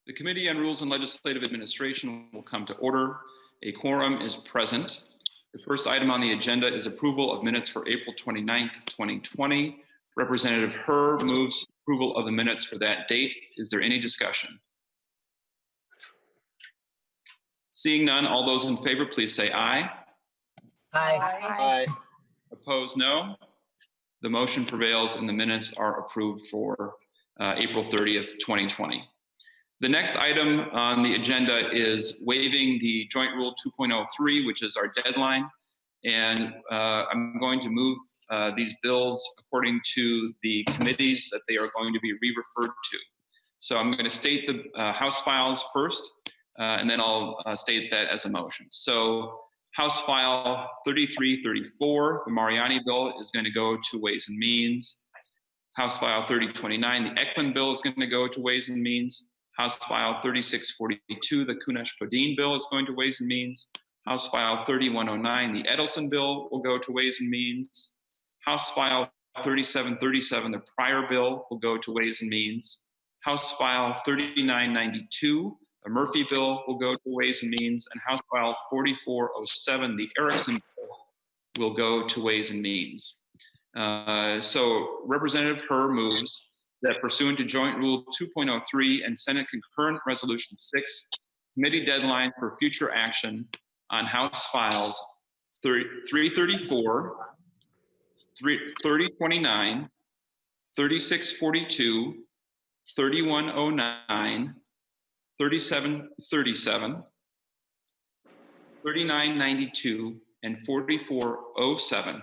The Committee on Rules and Legislative Administration will come to order. A quorum is present. The first item on the agenda is approval of minutes for April 29th, 2020. Representative Herr moves approval of the minutes for that date. Is there any discussion? Seeing none, all those in favor, please say aye. Aye. Aye. Opposed, no. The motion prevails and the minutes are approved for April 30th, 2020. The next item on the agenda is waiving the Joint Rule 2.03, which is our deadline. And I'm going to move these bills according to the committees that they are going to be re-referred to. So I'm going to state the House files first, and then I'll state that as a motion. So House File 3334, the Mariani bill, is going to go to Ways and Means. House File 3029, the Eklund bill, is going to go to Ways and Means. House File 3642, the Kunesh-Podein bill, is going to Ways and Means. House File 3109, the Edelson bill, will go to Ways and Means. House File 3737, the Pryor bill, will go to Ways and Means. House File 3992, the Murphy bill, will go to Ways and Means. And House File 4407, the Erickson bill, will go to Ways and Means. So Representative Herr moves that pursuant to Joint Rule 2.03 and Senate Concurrent Resolution 6, committee deadline for future action on House Files 334, 3029, 3642, 3109, 3737, 3992, and 4407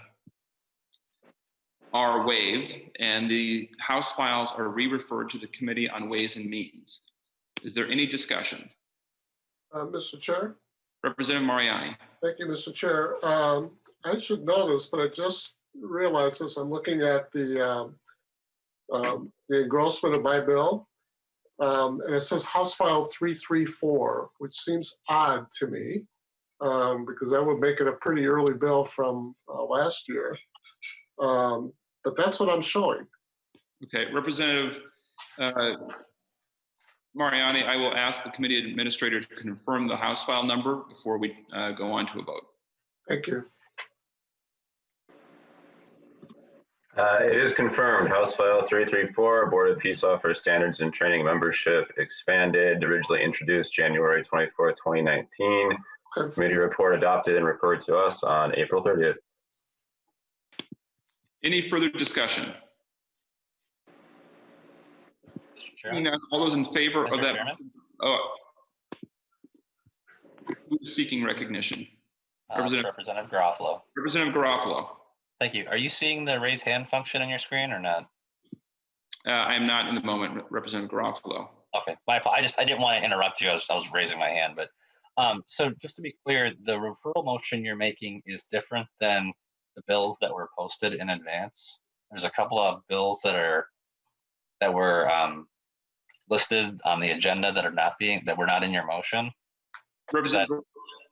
are waived, and the House files are re-referred to the Committee on Ways and Means. Is there any discussion? Mr. Chair. Representative Mariani. Thank you, Mr. Chair. I should know this, but I just realized this. I'm looking at the engrossment of my bill, and it says House File 334, which seems odd to me, because that would make it a pretty early bill from last year. But that's what I'm showing. Okay, Representative Mariani, I will ask the committee administrator to confirm the House file number before we go on to a vote. Thank you. It is confirmed. House File 334, Board of Peace Officer Standards and Training Membership expanded, originally introduced January 24, 2019. Okay. Committee report adopted and referred to us on April 30th. Any further discussion? All those in favor of that? Who's seeking recognition? Representative Garofalo. Representative Garofalo. Thank you. Are you seeing the raise hand function on your screen or not? I am not in the moment, Representative Garofalo. Okay, I didn't want to interrupt you. I was raising my hand, but so just to be clear, the referral motion you're making is different than the bills that were posted in advance. There's a couple of bills that were listed on the agenda that were not in your motion. Representative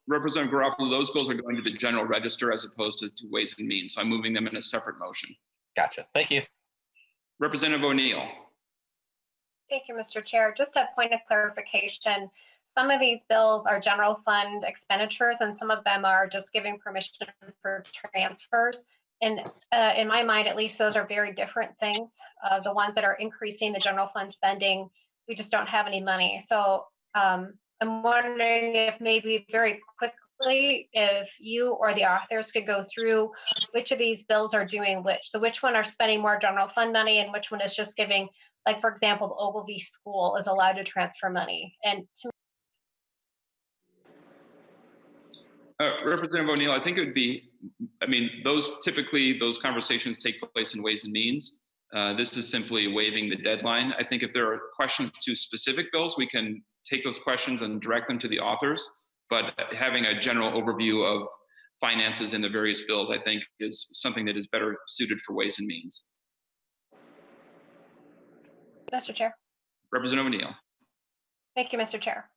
Garofalo, those bills are going to the general register as opposed to Ways and Means. So I'm moving them in a separate motion. Gotcha. Thank you. Representative O'Neill. Thank you, Mr. Chair. Just a point of clarification. Some of these bills are general fund expenditures, and some of them are just giving permission for transfers. And in my mind, at least, those are very different things. The ones that are increasing the general fund spending, we just don't have any money. So I'm wondering if maybe very quickly, if you or the authors could go through which of these bills are doing which. So which one are spending more general fund money and which one is just giving, like, for example, the Ogilvie school is allowed to transfer money. And to Representative O'Neill, I think it would be, those conversations take place in Ways and Means. This is simply waiving the deadline. I think if there are questions to specific bills, we can take those questions and direct them to the authors. But having a general overview of finances in the various bills, I think, is something that is better suited for Ways and Means. Mr. Chair. Representative O'Neill. Thank you, Mr. Chair.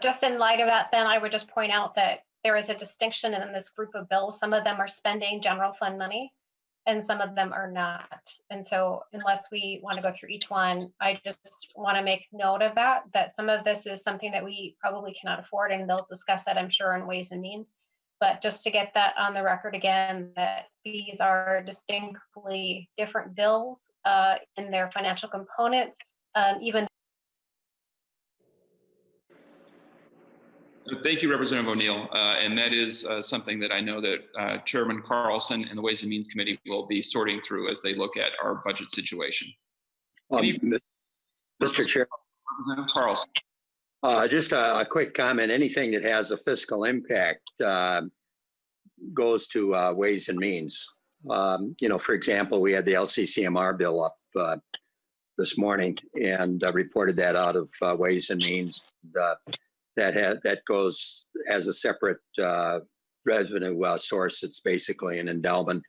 Just in light of that, then I would just point out that there is a distinction in this group of bills. Some of them are spending general fund money, and some of them are not. And so unless we want to go through each one, I just want to make note of that some of this is something that we probably cannot afford, and they'll discuss that, I'm sure, in Ways and Means. But just to get that on the record again, that these are distinctly different bills in their financial components, even. Thank you, Representative O'Neill. And that is something that I know that Chairman Carlson and the Ways and Means Committee will be sorting through as they look at our budget situation. Mr. Chair, Representative Carlson. just a quick comment. Anything that has a fiscal impact goes to Ways and Means. For example, we had the LCCMR bill up this morning and reported that out of Ways and Means. That goes as a separate revenue source. It's basically an endowment.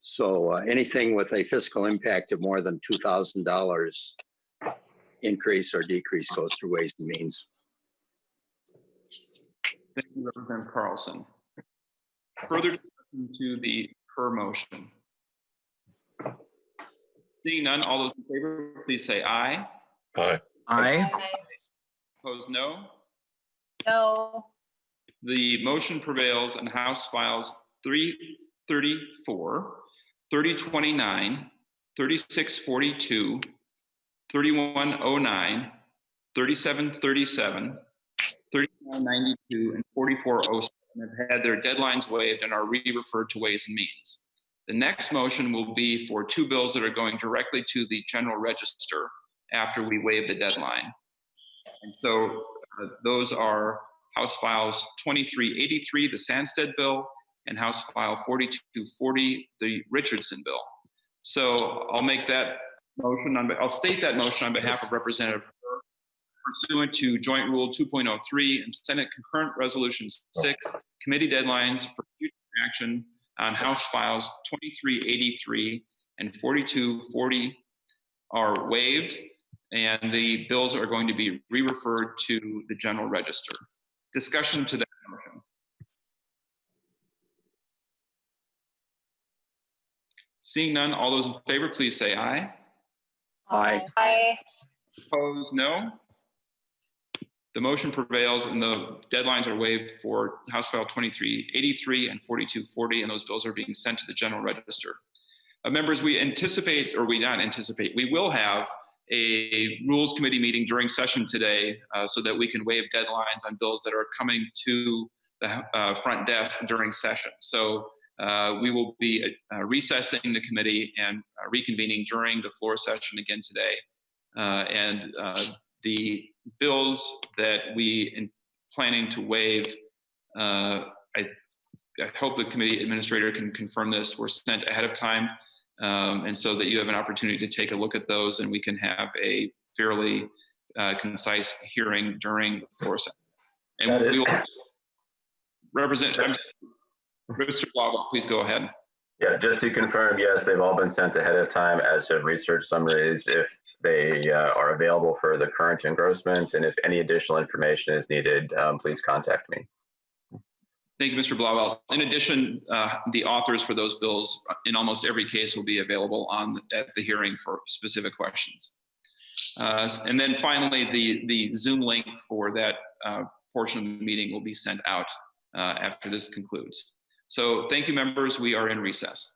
So anything with a fiscal impact of more than $2,000 increase or decrease goes through Ways and Means. Thank you, Representative Carlson. Further discussion to the per motion. Seeing none, all those in favor, please say aye. Aye. Aye. Opposed, no. No. The motion prevails on House Files 334, 3029, 3642, 3109, 3737, 3992, and 4407 have had their deadlines waived and are re-referred to Ways and Means. The next motion will be for two bills that are going directly to the General Register after we waive the deadline. And so those are House Files 2383, the Sandsted bill, and House File 4240, the Richardson bill. So I'll make that motion. I'll state that motion on behalf of Representative Herr, pursuant to Joint Rule 2.03 and Senate Concurrent Resolution 6, committee deadlines for future action on House Files 2383 and 4240 are waived, and the bills are going to be re-referred to the General Register. Discussion to that motion. Seeing none, all those in favor, please say aye. Aye. Aye. Opposed, no. The motion prevails and the deadlines are waived for House File 2383 and 4240, and those bills are being sent to the General Register. Members, we will have a Rules Committee meeting during session today so that we can waive deadlines on bills that are coming to the front desk during session. So we will be recessing the committee and reconvening during the floor session again today. The bills that we are planning to waive, I hope the committee administrator can confirm this, were sent ahead of time. And so that you have an opportunity to take a look at those and we can have a fairly concise hearing during the floor session. And we will represent, Mr. Blauvelt, please go ahead. Yeah, just to confirm, yes, they've all been sent ahead of time as have research summaries if they are available for the current engrossment. And if any additional information is needed, please contact me. Thank you, Mr. Blauvelt. In addition, the authors for those bills in almost every case will be available at the hearing for specific questions. And then finally, the Zoom link for that portion of the meeting will be sent out after this concludes. So thank you, members. We are in recess.